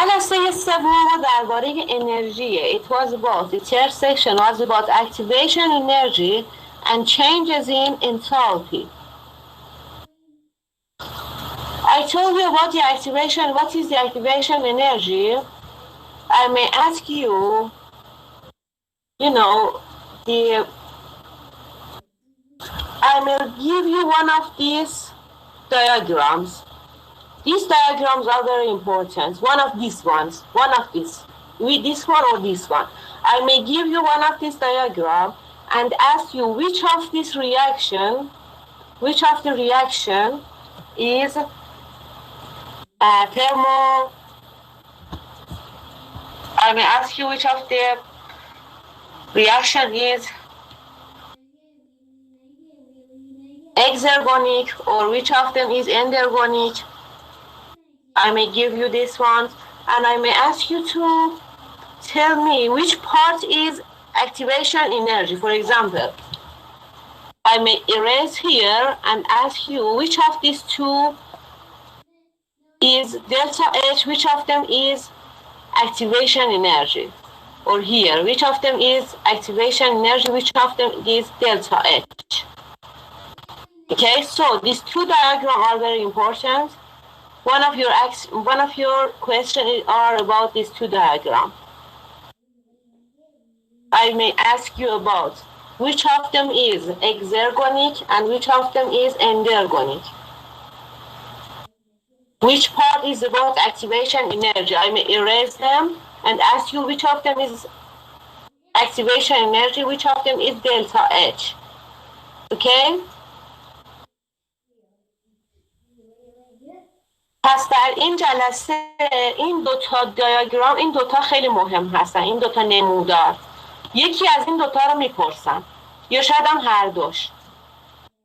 جلسه سوم ما درباره انرژی. It was about, the third section was about activation energy and changes in enthalpy. I told you about the activation. What is the activation energy? I may ask you, I will give you one of these diagrams. These diagrams are very important. One of these ones, with this one or this one. I may give you one of these diagrams and ask you which of the reaction is thermal. I may ask you which of the reaction is exergonic or which of them is endergonic. I may give you this one, and I may ask you to tell me which part is activation energy. For example, I may erase here and ask you which of these two is delta H, which of them is activation energy. Or here, which of them is activation energy, which of them is delta H. Okay, so these two diagrams are very important. One of your questions are about these two diagrams. I may ask you about which of them is exergonic and which of them is endergonic. Which part is about activation energy? I may erase them and ask you which of them is activation energy, which of them is delta H. Okay? پس در این جلسه این دوتا دیاگرام، این دوتا خیلی مهم هستن، این دوتا نمودار. یکی از این دوتا رو میپرسم یا شاید هم هر دوش.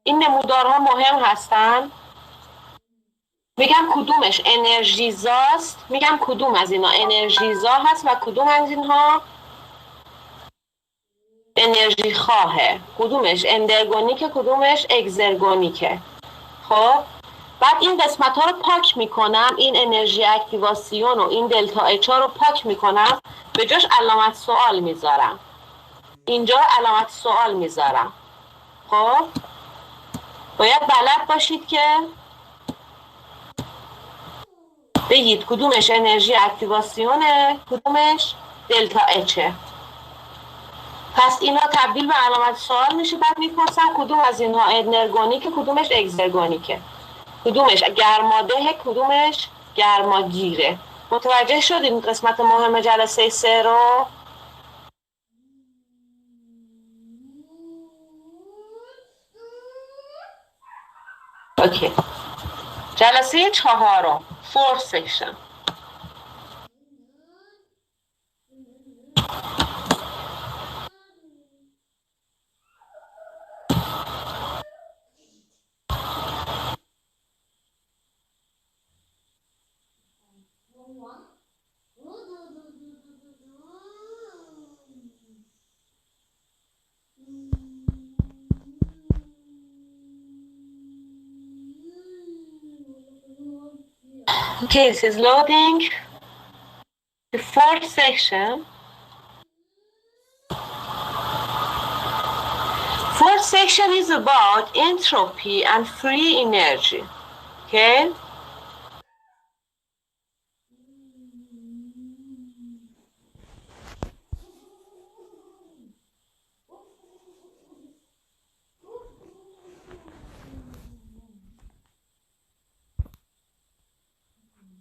این نمودارها مهم هستن. میگم کدومش انرژیزاست، میگم کدوم از اینا انرژیزا هست و کدوم از اینها انرژی خواهه، کدومش اندرگونیکه، کدومش اگزرگونیکه. خب بعد این قسمت ها رو پاک میکنم، این انرژی اکتیواسیون و این دلتا اچ ها رو پاک میکنم، به جاش علامت سوال میذارم. اینجا علامت سوال میذارم. خب باید بلد باشید که بگید کدومش انرژی اکتیواسیونه، کدومش دلتا اچه. پس اینا تبدیل به علامت سوال میشه. بعد میپرسم کدوم از اینها انرگونیکه، کدومش اگزرگونیکه، کدومش گرماده، کدومش گرماگیره. متوجه شدید این قسمت مهم جلسه 3 رو؟ اوکی. جلسه 4 4th section. Okay, this is loading. The 4th section. 4th section is about entropy and free energy. Okay?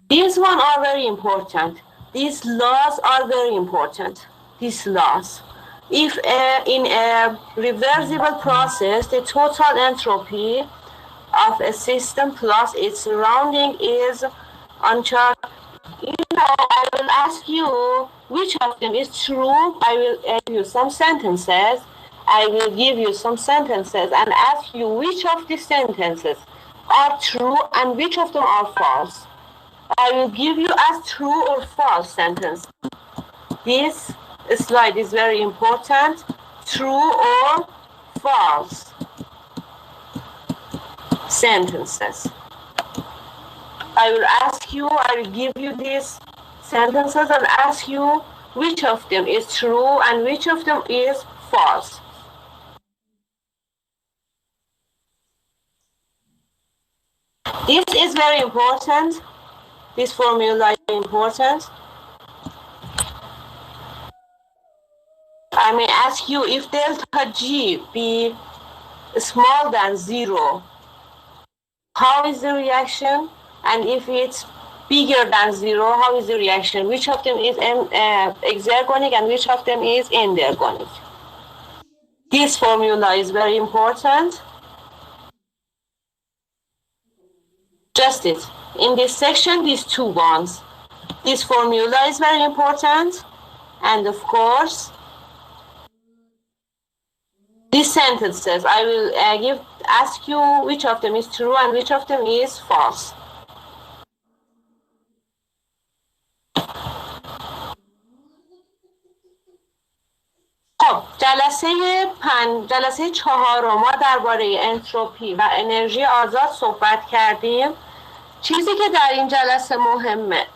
These ones are very important. These laws are very important. These laws. If in a reversible process, the total entropy of a system plus its surrounding is uncharted, I will ask you which of them is true. I will give you some sentences. And ask you which of these sentences are true and which of them are false. I will give you as true or false sentence. This slide is very important. True or false sentences. I will ask you, I will give you these sentences and ask you which of them is true and which of them is false. This is very important. This formula is important. I may ask you if delta G be smaller than 0, how is the reaction? And if it's bigger than 0, how is the reaction? Which of them is exergonic and which of them is endergonic? This formula is very important. Just it. In this section, these two ones. This formula is very important. And of course, these sentences, I will ask you which of them is true and which of them is false. خب جلسه 4 ما درباره انتروپی و انرژی آزاد صحبت کردیم. چیزی که در این جلسه مهمه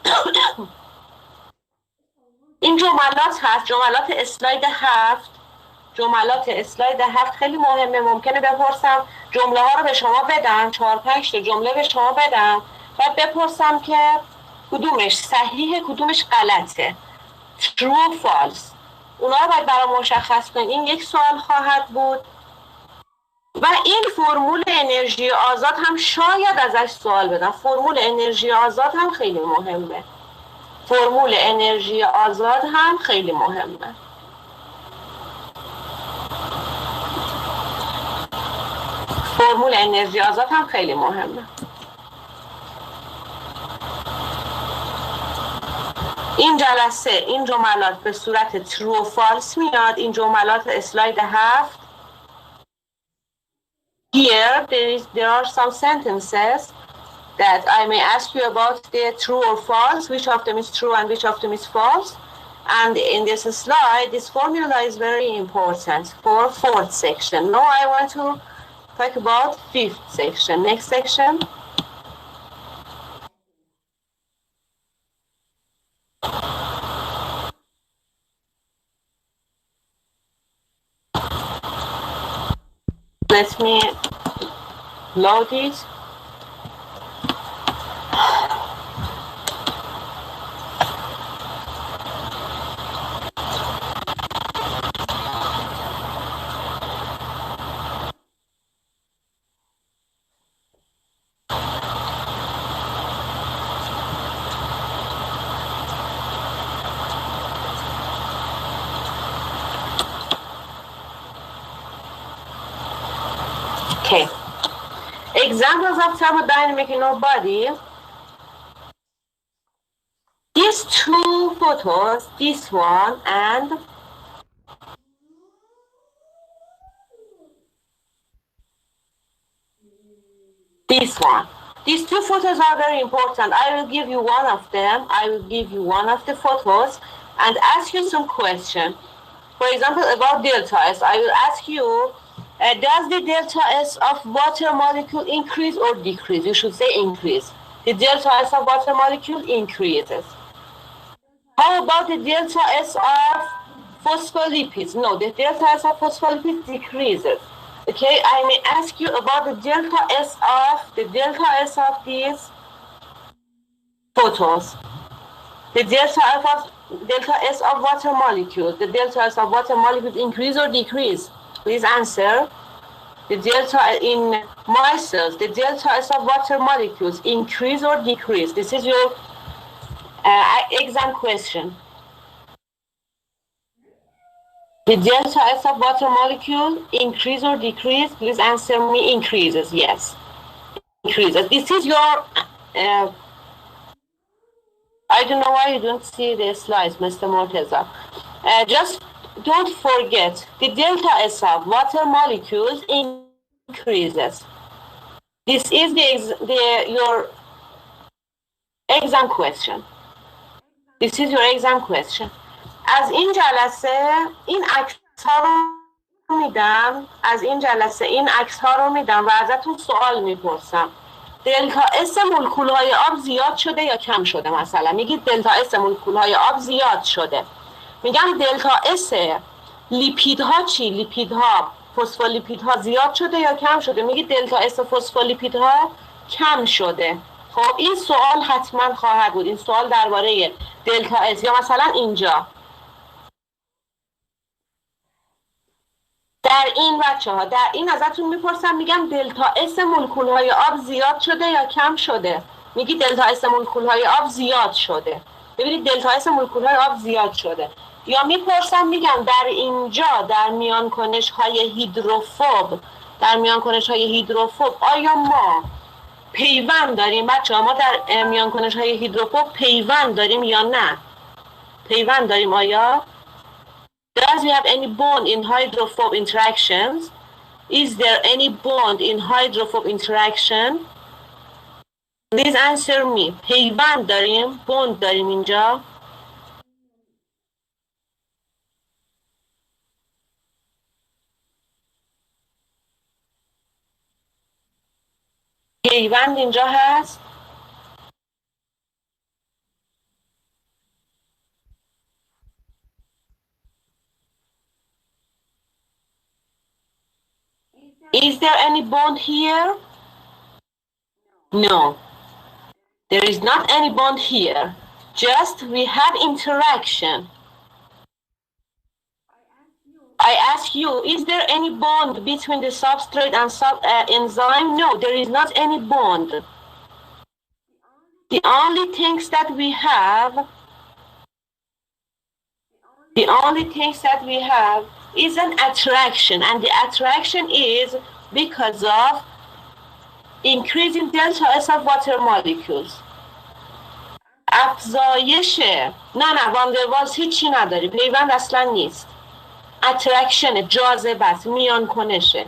این جملات هست، جملات اسلاید 7. جملات اسلاید 7 خیلی مهمه. ممکنه بپرسم جمله ها رو به شما بدم، 4-5 تا جمله به شما بدم و بپرسم که کدومش صحیحه کدومش غلطه، true false. اونا رو باید برام مشخص کنید. این یک سوال خواهد بود و این فرمول انرژی آزاد هم شاید ازش سوال بدم. فرمول انرژی آزاد هم خیلی مهمه. فرمول انرژی آزاد هم خیلی مهمه. فرمول انرژی آزاد هم خیلی مهمه. این جلسه این جملات به صورت true و false میاد. این جملات اسلاید 7. Here there are some sentences that I may ask you about the true or false, which of them is true and which of them is false. And in this slide, this formula is very important for 4th section. Now I want to talk about 5th section. Next section. Let me load it. Okay. Examples of thermodynamic in our body. These two photos, this one and this one. These two photos are very important. I will give you one of them. I will give you one of the photos and ask you some question. For example, about delta S, I will ask you, does the delta S of water molecule increase or decrease? You should say increase. The delta S of water molecule increases. How about the delta S of phospholipids? No, the delta S of phospholipids decreases. Okay, I may ask you about the delta S of these photos. The delta S of water molecules. The delta S of water molecules increase or decrease? Please answer. The delta in my cells, the delta S of water molecules increase or decrease? This is your exam question. The delta S of water molecule increase or decrease? Please answer me. Increases. Yes. Increases. This is your I don't know why you don't see the slides, Mr. Morteza. Just don't forget, the delta S of water molecules increases. This is your exam question. This is your exam question. از این جلسه این عکس‌ها رو میدم. از این جلسه این عکس‌ها رو میدم و ازتون سوال میپرسم. دلتا اس مولکول‌های آب زیاد شده یا کم شده؟ مثلا میگید دلتا اس مولکول‌های آب زیاد شده. میگم دلتا اس لیپیدها چی؟ لیپیدها، فسفولیپیدها زیاد شده یا کم شده؟ میگید دلتا اس فسفولیپیدها کم شده. خب این سوال حتما خواهد بود. این سوال درباره دلتا اس. یا مثلا اینجا در این بچه‌ها، در این ازتون میپرسم، میگم دلتا اس مولکول‌های آب زیاد شده یا کم شده؟ میگی دلتا اس مولکول‌های آب زیاد شده. ببینید دلتا اس مولکول‌های آب زیاد شده. یا میپرسم میگم در اینجا در میانکنش‌های هیدروفوب، در میانکنش‌های هیدروفوب آیا ما پیوند داریم بچه‌ها؟ ما در میانکنش‌های هیدروفوب پیوند داریم یا نه؟ پیوند داریم آیا؟ Does we have any bond in hydrophobe interactions? Is there any bond in hydrophobe interaction? Please answer me. پیوند داریم؟ bond داریم اینجا؟ پیوند اینجا هست؟ Is there any bond here? No. There is not any bond here. Just we have interaction. I ask you, is there any bond between the substrate and enzyme? No, there is not any bond. The only things that we have is an attraction, and the attraction is because of increasing delta S of water molecules. افزایش نه واندروالز هیچی نداری، پیوند اصلا نیست. اترکشن، جاذبه است، میان کنشه.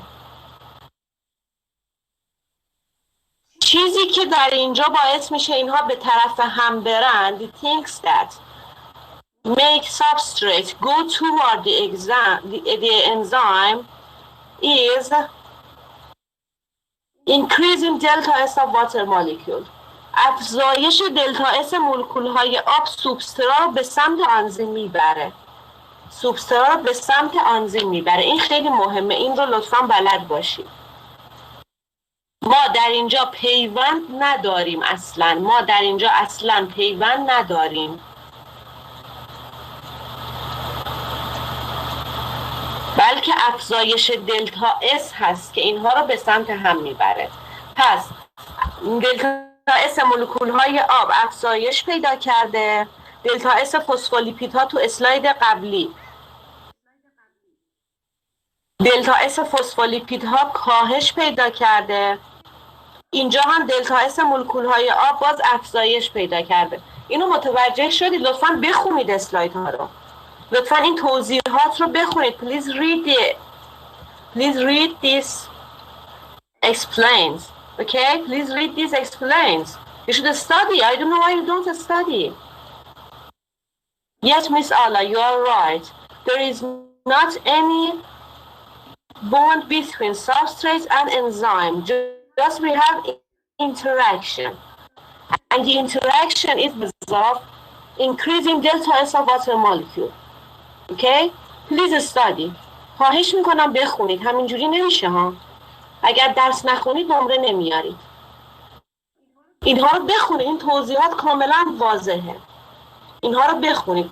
چیزی که در اینجا باعث میشه اینها به طرف هم برن، the things that make substrate go toward the enzyme is increasing delta S of water molecule. افزایش دلتا اس مولکول های آب سوبسترا رو به سمت آنزیم میبره. سوبسترا رو به سمت آنزیم میبره. این خیلی مهمه. این رو لطفاً بلد باشید. ما در اینجا پیوند نداریم اصلاً. ما در اینجا اصلاً پیوند نداریم. بلکه افزایش دلتا اس هست که اینها رو به سمت هم میبره. پس دلتا اس مولکول های آب افزایش پیدا کرده. دلتا اس فسفولیپیدها تو اسلاید قبلی، دلتا اس فسفولیپیدها کاهش پیدا کرده. اینجا هم دلتا اس مولکول های آب باز افزایش پیدا کرده. اینو متوجه شدید؟ لطفاً بخونید اسلاید ها رو. لطفاً این توضیحات رو بخونید. Please read it. Please read this explains. Okay? Please read this explains. You should study. I don't know why you don't study. Yes, Miss Ala, you are right. There is not any bond between substrates and enzyme. Just we have interaction. And the interaction is because of increasing delta S of water molecule. Okay? Please study. خواهش میکنم بخونید. همینجوری نمیشه ها. اگر درس نخونید نمره نمیارید. اینها رو بخونید. این توضیحات کاملا واضحه. اینها رو بخونید.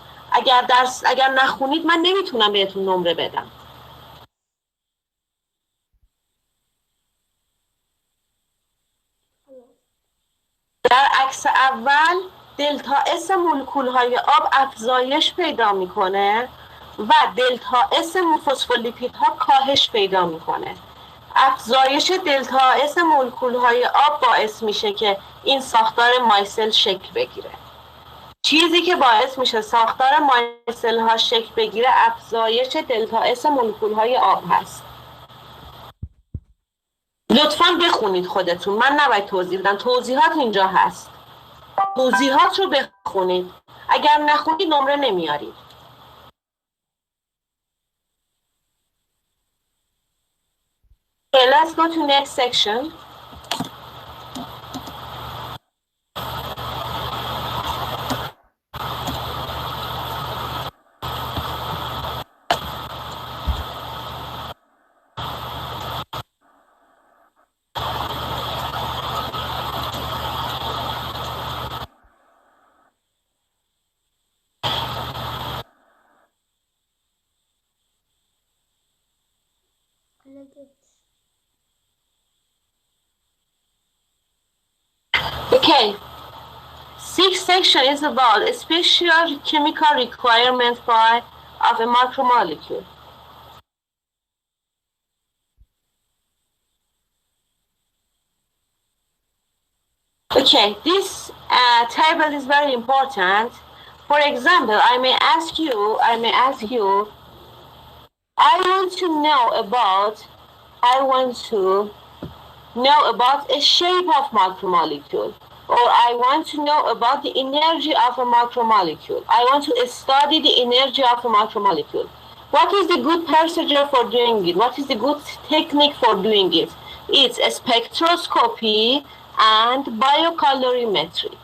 اگر نخونید من نمیتونم بهتون نمره بدم. در عکس اول دلتا اس مولکول های آب افزایش پیدا میکنه و دلتا اس فسفولیپیدها کاهش پیدا میکنه. افزایش دلتا اس مولکول های آب باعث میشه که این ساختار مایسل شکل بگیره. چیزی که باعث میشه ساختار مایسل ها شکل بگیره افزایش دلتا اس مولکول های آب هست. لطفاً بخونید خودتون. من نباید توضیح بدم. توضیحات اینجا هست. توضیحات رو بخونید. اگر نخونید نمره نمیارید. Okay, let's go to next section. Okay, sixth section is about a special chemical requirement of a macromolecule. Okay, this table is very important. For example, I want to know about a shape of macromolecule, or I want to know about the energy of a macromolecule. I want to study the energy of a macromolecule. What is the good procedure for doing it? What is the good technique for doing it? It's a spectroscopy and biocalorimetry,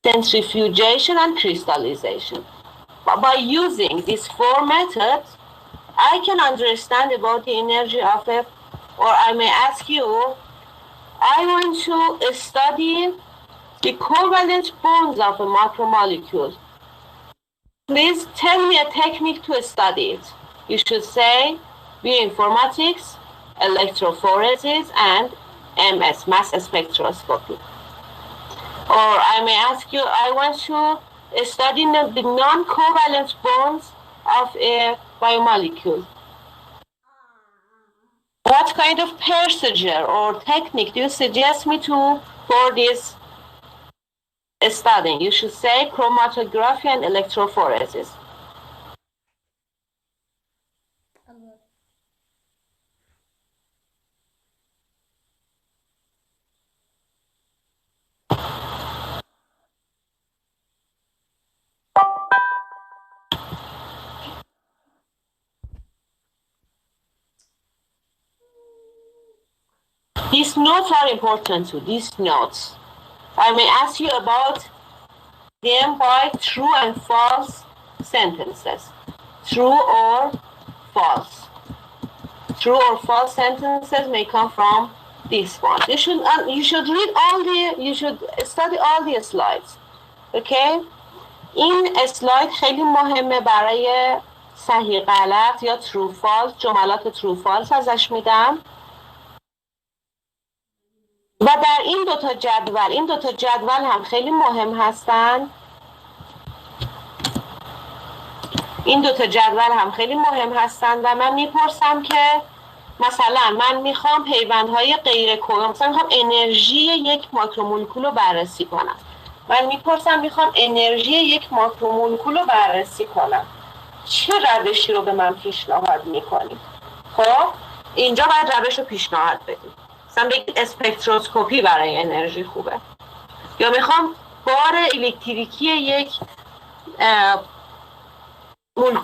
centrifugation and crystallization. By using these four methods, I can understand about the energy of a, or I may ask you, I want to study the covalent bonds of a macromolecule. Please tell me a technique to study it. You should say bioinformatics, electrophoresis, and MS, mass spectroscopy. Or I may ask you, I want to study the non-covalent bonds of a biomolecule. What kind of procedure or technique do you suggest me to for this studying? You should say chromatography and electrophoresis. These notes are important too, these notes. I may ask you about them by true and false sentences. True or false. True or false sentences may come from this one. You should read you should study all the slides. Okay? این اسلاید خیلی مهمه برای صحیح غلط یا true false، جملات true false ازش میدم. و در این دوتا جدول هم خیلی مهم هستن. این دوتا جدول هم خیلی مهم هستن و من میپرسم که مثلا من میخوام پیوندهای غیر کوانتومی، مثلا میخوام انرژی یک ماکرومولکول رو بررسی کنم. میخوام انرژی یک ماکرومولکول رو بررسی کنم. چه روشی رو به من پیشنهاد میکنید؟ خب اینجا باید روش رو پیشنهاد بدید. مثلا بگید اسپکتروسکوپی برای انرژی خوبه. یا میخوام بار الکتریکی یک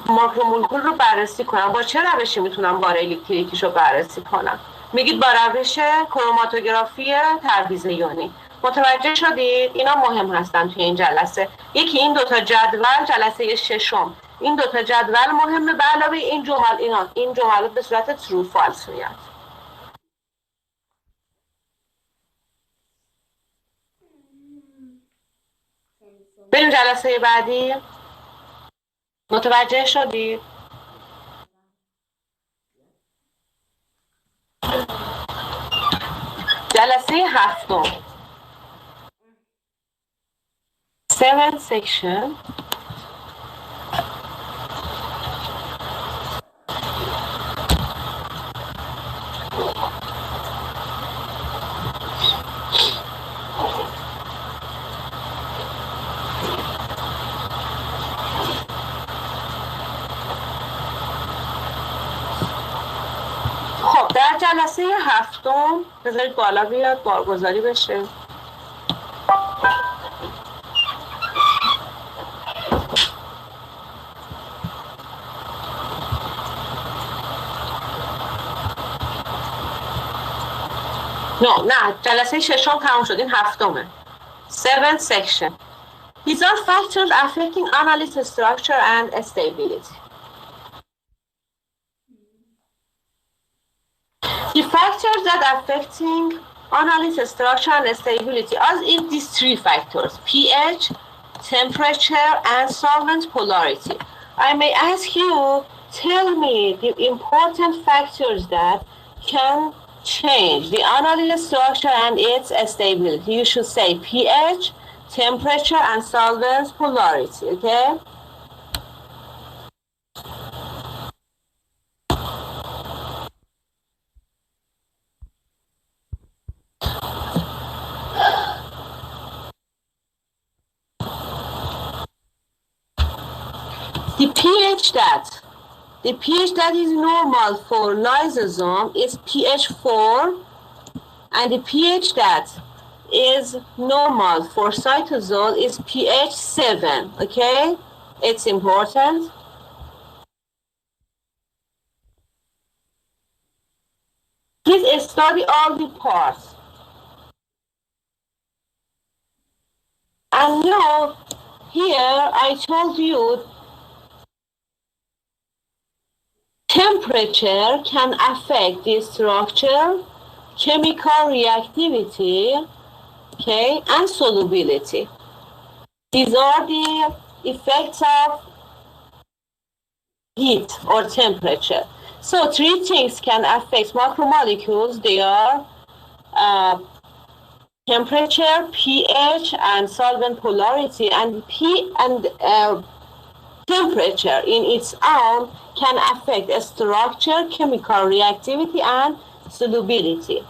ماکرومولکول رو بررسی کنم. با چه روشی میتونم بار الکتریکیش رو بررسی کنم؟ میگید با روش کروماتوگرافی تربیز یونی. متوجه شدید؟ اینا مهم هستن توی این جلسه. یکی این دوتا جدول، جلسه ششم، این دوتا جدول مهمه. به علاوه این جملات به صورت ترو فالس میاد. بریم جلسه بعدی. متوجه شدید؟ جلسه هفتم 7 section. خب در جلسه هفتم بذارید بالا بیاد بارگذاری بشه. نه جلسه ششم تمام شد. این هفتمه. 7 section. These are factors affecting analysis structure and stability. The factors that affecting analysis structure and stability are these three factors: pH, temperature, and solvent polarity. I may ask you, tell me the important factors that can change the analytic structure and its stability. You should say pH, temperature, and solvent polarity, okay? The pH that is normal for lysosome is pH 4, and the pH that is normal for cytosol is pH 7, okay? It's important. Please study all the parts. And now, here I told you temperature can affect the structure, chemical reactivity, okay, and solubility. These are the effects of heat or temperature. So three things can affect macromolecules. They are temperature, pH, and solvent polarity. And temperature in its own can affect structure, chemical reactivity, and solubility.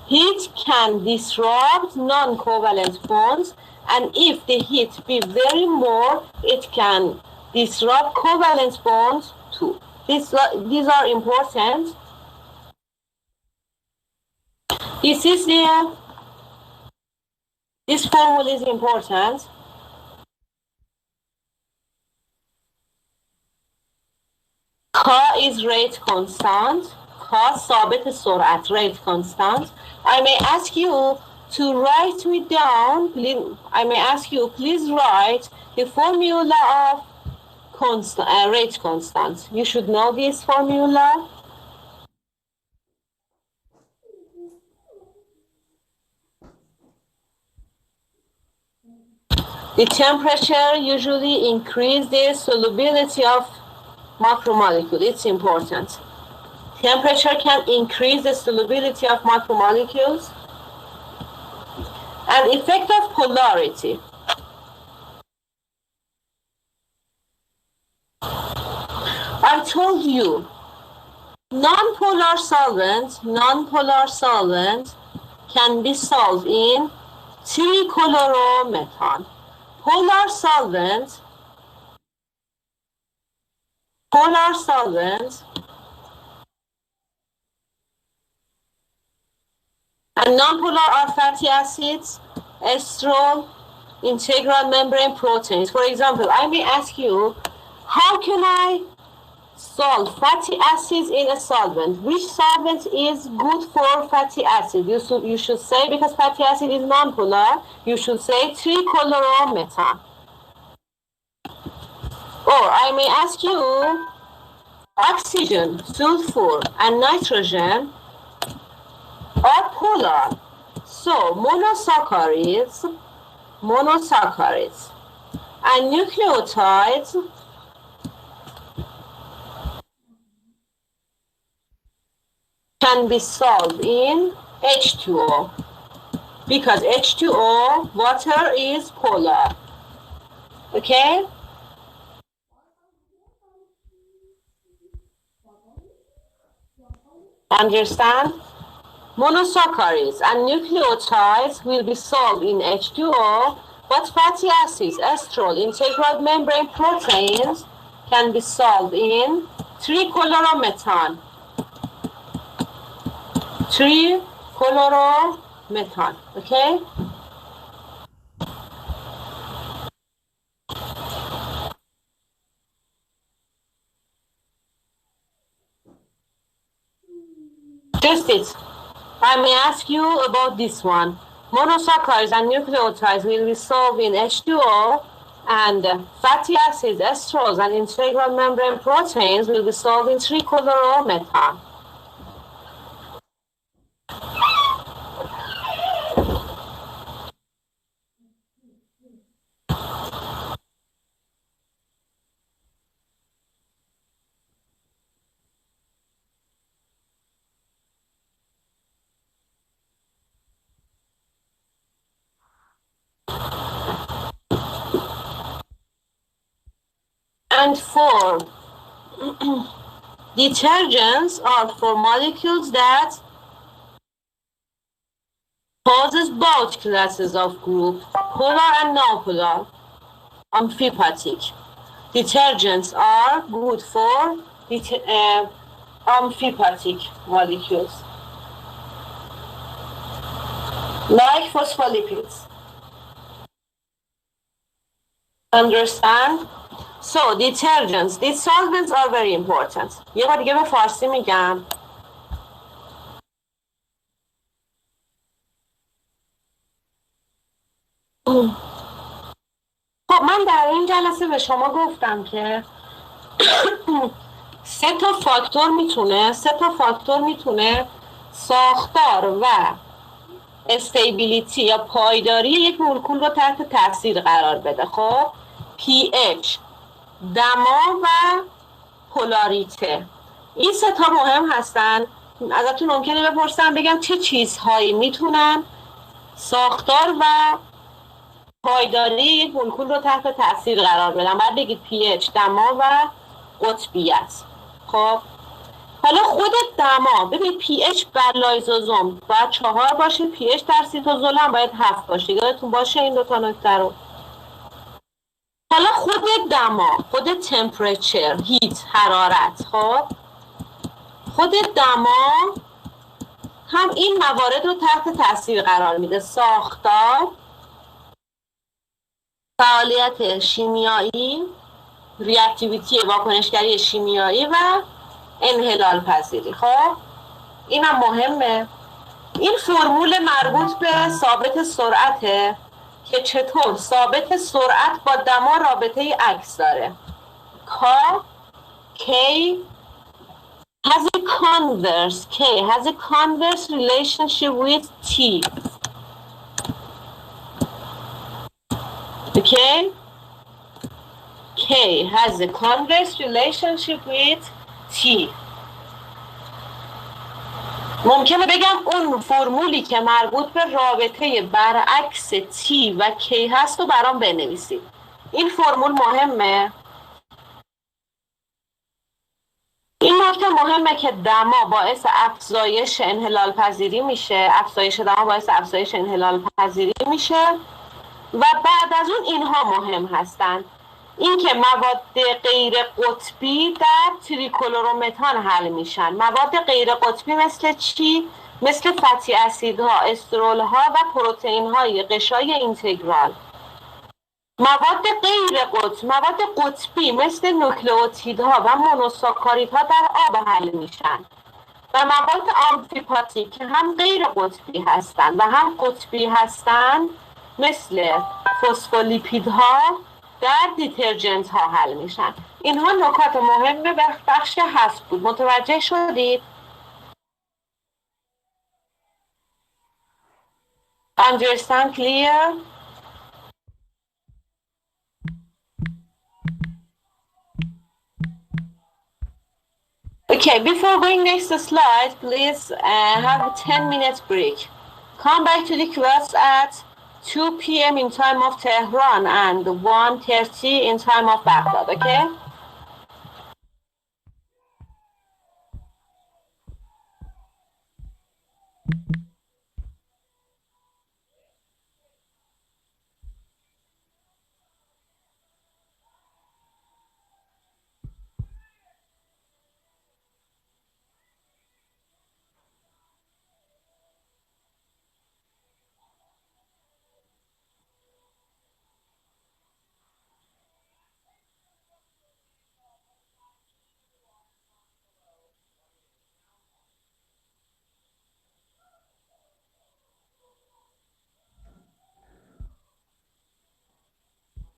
Heat can disrupt non-covalent bonds, and if the heat be very more, it can disrupt covalent bonds too. These are important. This formula is important. K is rate constant. K ثابت سرعت, rate constant. I may ask you to write me down. Please write the formula of rate constant. You should know this formula. The temperature usually increases the solubility of macromolecule. It's important. Temperature can increase the solubility of macromolecules. And effect of polarity. I told you, non-polar solvent can be solved in trichloromethane. Polar solvent and non-polar are fatty acids, estrol, integral membrane proteins. For example, I may ask you, how can I solve fatty acids in a solvent? Which solvent is good for fatty acid? You should say, because fatty acid is non-polar, you should say trichloromethane. Or I may ask you, oxygen, sulfur, and nitrogen are polar. So monosaccharides and nucleotides can be solved in H2O, because H2O, water, is polar. Okay? Understand? Monosaccharides and nucleotides will be solved in H2O, but fatty acids, estrol, integral membrane proteins can be solved in trichloromethane. Trichloromethane, okay? Just it. I may ask you about this one. Monosaccharides and nucleotides will be solved in H2O, and fatty acids, esters, and integral membrane proteins will be solved in trichloromethane. And for detergents are for molecules that possess both classes of group, polar and non-polar, amphipathic. Detergents are good for amphipathic molecules, like phospholipids. Understand? So detergents, these solvents are very important. یه بار دیگه به فارسی میگم. خب من در این جلسه به شما گفتم که سه تا فاکتور میتونه ساختار و استیبیلیتی یا پایداری یک مولکول رو تحت تاثیر قرار بده. خب pH، دما و پولاریته، این سه تا مهم هستن. ازتون ممکنه بپرسم بگم چه چیزهایی میتونن ساختار و پایداری یک مولکول رو تحت تاثیر قرار بدن. بعد بگید pH، دما و قطبیت. خب حالا خود دما، ببینید pH بر لایزوزوم باید 4 باشه، pH در سیتوزول هم باید 7 باشه. یادتون باشه این دو تا نکته رو. حالا خود دما، خود تمپرچر، هیت، حرارت، خب خود دما هم این موارد رو تحت تاثیر قرار میده: ساختار، فعالیت شیمیایی، ریاکتیویتی واکنشگری شیمیایی و انحلال پذیری. خب این هم مهمه. این فرمول مربوط به ثابت سرعته که چطور ثابت سرعت با دما رابطه عکس داره. K has a converse relationship with T. Okay? K has a converse relationship with T. ممکنه بگم اون فرمولی که مربوط به رابطه برعکس T و K هست رو برام بنویسید. این فرمول مهمه. این نکته مهمه که دما باعث افزایش انحلال پذیری میشه، افزایش دما باعث افزایش انحلال پذیری میشه و بعد از اون اینها مهم هستند. این که مواد غیر قطبی در تریکلورومتان حل میشن. مواد غیر قطبی مثل چی؟ مثل فتی اسیدها، استرولها و پروتئین های غشای اینتگرال. مواد قطبی مثل نوکلئوتیدها و مونوساکاریدها در آب حل میشن و مواد آمفیپاتیک که هم غیر قطبی هستند و هم قطبی هستند مثل فسفولیپیدها در دیترجنت ها حل میشن. اینها نکات مهمه بخش حذف بود. متوجه شدید؟ Understand clear? Okay, before going next slide, please have a 10 minutes break. Come back to the class at 2 p.m. in time of Tehran and 1:30 in time of Baghdad, okay?